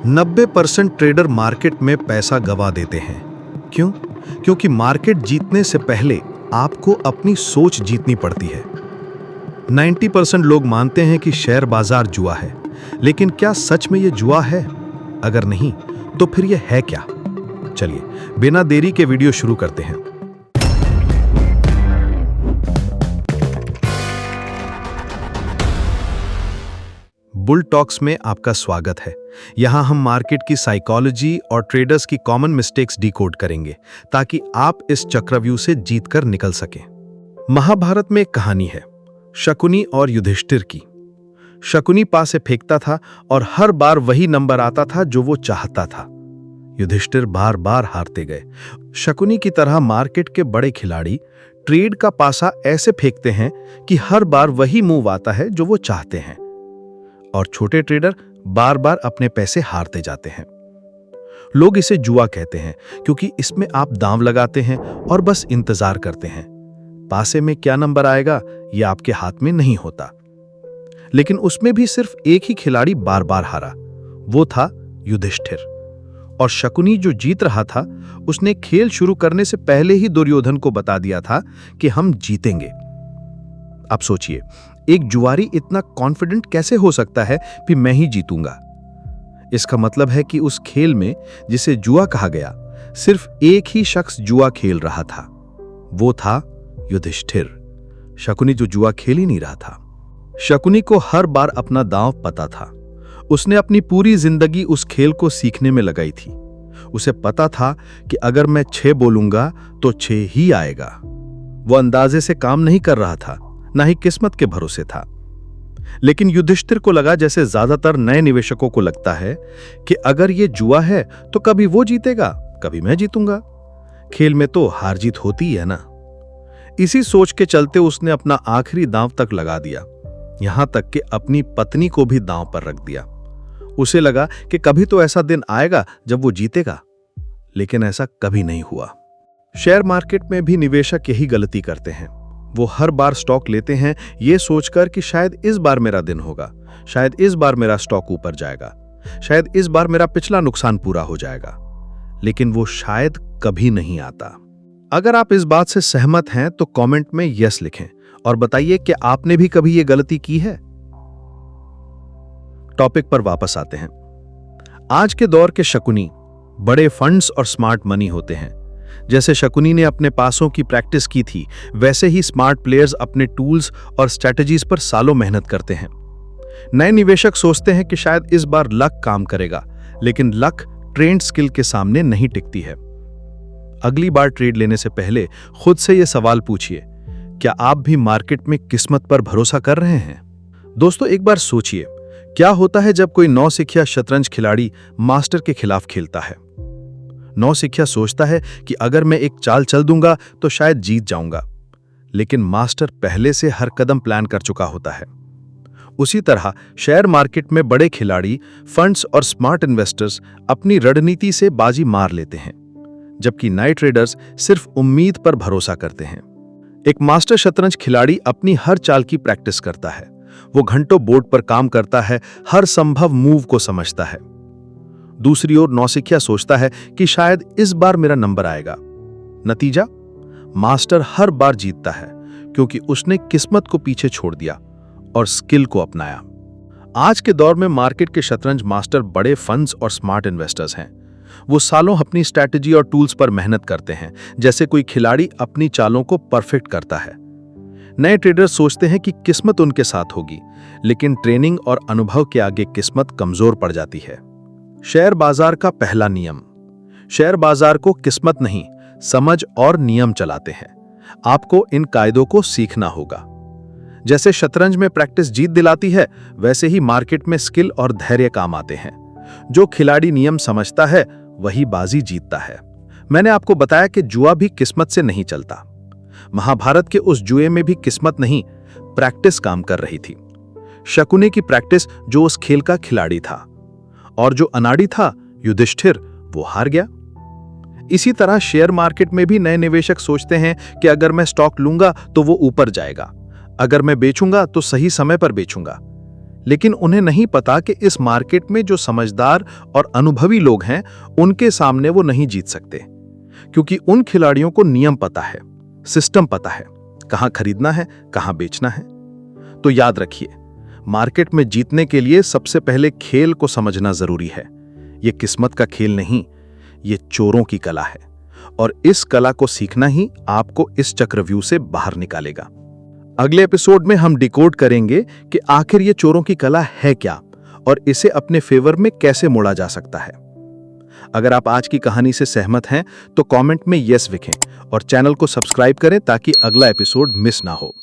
90% trader market में पैसा गवा देते हैं। क्यों? क्योंकि मार्केट जीतने से पहले आपको अपनी सोच जीतनी पड़ती है। 90% लोग मानते हैं कि शेयर बाजार जुआ है, लेकिन क्या सच में यह जुआ है? अगर नहीं, तो फिर यह है क्या? चलिए बिना देरी के वीडियो शुरू करते हैं। बुल टॉक्स में आपका स्वागत है। यहां हम मार्केट की साइकोलॉजी और ट्रेडर्स की कॉमन मिस्टेक्स डिकोड करेंगे ताकि आप इस चक्रव्यूह से जीतकर निकल सकें। महाभारत में एक कहानी है, शकुनी और युधिष्ठिर की। शकुनी पासे फेंकता था और हर बार वही नंबर आता था जो वो चाहता था। युधिष्ठिर बार बार हारते गए। शकुनी की तरह मार्केट के बड़े खिलाड़ी ट्रेड का पासा ऐसे फेंकते हैं कि हर बार वही मूव आता है जो वो चाहते हैं, और छोटे ट्रेडर बार बार अपने पैसे हारते जाते हैं। लोग इसे जुआ कहते हैं क्योंकि इसमें आप दांव लगाते हैं और बस इंतजार करते हैं। पासे में क्या नंबर आएगा यह आपके हाथ में नहीं होता। लेकिन उसमें भी सिर्फ एक ही खिलाड़ी बार बार हारा, वो था युधिष्ठिर। और शकुनी जो जीत रहा था, उसने खेल शुरू करने से पहले ही दुर्योधन को बता दिया था कि हम जीतेंगे। अब सोचिए, एक जुआरी इतना कॉन्फिडेंट कैसे हो सकता है कि मैं ही जीतूंगा? इसका मतलब है कि उस खेल में जिसे जुआ कहा गया, सिर्फ एक ही शख्स जुआ खेल रहा था। वो था युधिष्ठिर। शकुनी जो जुआ खेल ही नहीं रहा था। शकुनी को हर बार अपना दांव पता था। उसने अपनी पूरी जिंदगी उस खेल को सीखने में लगाई थी। उसे पता था कि अगर मैं 6 बोलूंगा तो 6 ही आएगा। वो अंदाजे से काम नहीं कर रहा था, ना ही किस्मत के भरोसे था। लेकिन युधिष्ठिर को लगा, जैसे ज्यादातर नए निवेशकों को लगता है, कि अगर ये जुआ है तो कभी वो जीतेगा, कभी मैं जीतूंगा। खेल में तो हार जीत होती है ना। इसी सोच के चलते उसने अपना आखिरी दांव तक लगा दिया, यहां तक कि अपनी पत्नी को भी दांव पर रख दिया। उसे लगा कि कभी तो ऐसा दिन आएगा जब वो जीतेगा, लेकिन ऐसा कभी नहीं हुआ। शेयर मार्केट में भी निवेशक यही गलती करते हैं। वो हर बार स्टॉक लेते हैं ये सोचकर कि शायद इस बार मेरा दिन होगा, शायद इस बार मेरा स्टॉक ऊपर जाएगा, शायद इस बार मेरा पिछला नुकसान पूरा हो जाएगा। लेकिन वो शायद कभी नहीं आता। अगर आप इस बात से सहमत हैं तो कमेंट में यस लिखें और बताइए कि आपने भी कभी ये गलती की है। टॉपिक पर वापस आते हैं। आज के दौर के शकुनी बड़े फंड्स और स्मार्ट मनी होते हैं। जैसे शकुनी ने अपने पासों की प्रैक्टिस की थी, वैसे ही स्मार्ट प्लेयर्स अपने टूल्स और स्ट्रैटेजीज पर सालों मेहनत करते हैं। नए निवेशक सोचते हैं कि शायद इस बार लक काम करेगा, लेकिन लक ट्रेंड स्किल के सामने नहीं टिकती है। अगली बार ट्रेड लेने से पहले खुद से यह सवाल पूछिए, क्या आप भी मार्केट में किस्मत पर भरोसा कर रहे हैं? दोस्तों, एक बार सोचिए, क्या होता है जब कोई नौसिखिया शतरंज खिलाड़ी मास्टर के खिलाफ खेलता है? नौसिखिया सोचता है कि अगर मैं एक चाल चल दूंगा तो शायद जीत जाऊंगा, लेकिन मास्टर पहले से हर कदम प्लान कर चुका होता है। उसी तरह शेयर मार्केट में बड़े खिलाड़ी, फंड्स और स्मार्ट इन्वेस्टर्स अपनी रणनीति से बाजी मार लेते हैं, जबकि नए ट्रेडर्स सिर्फ उम्मीद पर भरोसा करते हैं। एक मास्टर शतरंज खिलाड़ी अपनी हर चाल की प्रैक्टिस करता है। वो घंटों बोर्ड पर काम करता है, हर संभव मूव को समझता है। दूसरी ओर नौसिखिया सोचता है कि शायद इस बार मेरा नंबर आएगा। नतीजा, मास्टर हर बार जीतता है क्योंकि उसने किस्मत को पीछे छोड़ दिया और स्किल को अपनाया। आज के दौर में मार्केट के शतरंज मास्टर बड़े फंड्स और स्मार्ट इन्वेस्टर्स हैं। वो सालों अपनी स्ट्रैटेजी और टूल्स पर मेहनत करते हैं, जैसे कोई खिलाड़ी अपनी चालों को परफेक्ट करता है। नए ट्रेडर्स सोचते हैं कि किस्मत उनके साथ होगी, लेकिन ट्रेनिंग और अनुभव के आगे किस्मत कमजोर पड़ जाती है। शेयर बाजार का पहला नियम। शेयर बाजार को किस्मत नहीं, समझ और नियम चलाते हैं। आपको इन कायदों को सीखना होगा। जैसे शतरंज में प्रैक्टिस जीत दिलाती है, वैसे ही मार्केट में स्किल और धैर्य काम आते हैं। जो खिलाड़ी नियम समझता है वही बाजी जीतता है। मैंने आपको बताया कि जुआ भी किस्मत से नहीं चलता। महाभारत के उस जुए में भी किस्मत नहीं, प्रैक्टिस काम कर रही थी। शकुनी की प्रैक्टिस जो उस खेल का खिलाड़ी था, और जो अनाड़ी था युधिष्ठिर, वो हार गया। इसी तरह शेयर मार्केट में भी नए निवेशक सोचते हैं कि अगर मैं स्टॉक लूंगा तो वो ऊपर जाएगा, अगर मैं बेचूंगा तो सही समय पर बेचूंगा। लेकिन उन्हें नहीं पता कि इस मार्केट में जो समझदार और अनुभवी लोग हैं, उनके सामने वो नहीं जीत सकते, क्योंकि उन खिलाड़ियों को नियम पता है, सिस्टम पता है, कहां खरीदना है, कहां बेचना है। तो याद रखिए, मार्केट में जीतने के लिए सबसे पहले खेल को समझना जरूरी है। यह किस्मत का खेल नहीं, ये चोरों की कला है, और इस कला को सीखना ही आपको इस चक्रव्यूह से बाहर निकालेगा। अगले एपिसोड में हम डिकोड करेंगे कि आखिर ये चोरों की कला है क्या और इसे अपने फेवर में कैसे मोड़ा जा सकता है। अगर आप आज की कहानी से सहमत हैं तो कमेंट में यस लिखें और चैनल को सब्सक्राइब करें ताकि अगला एपिसोड मिस ना हो।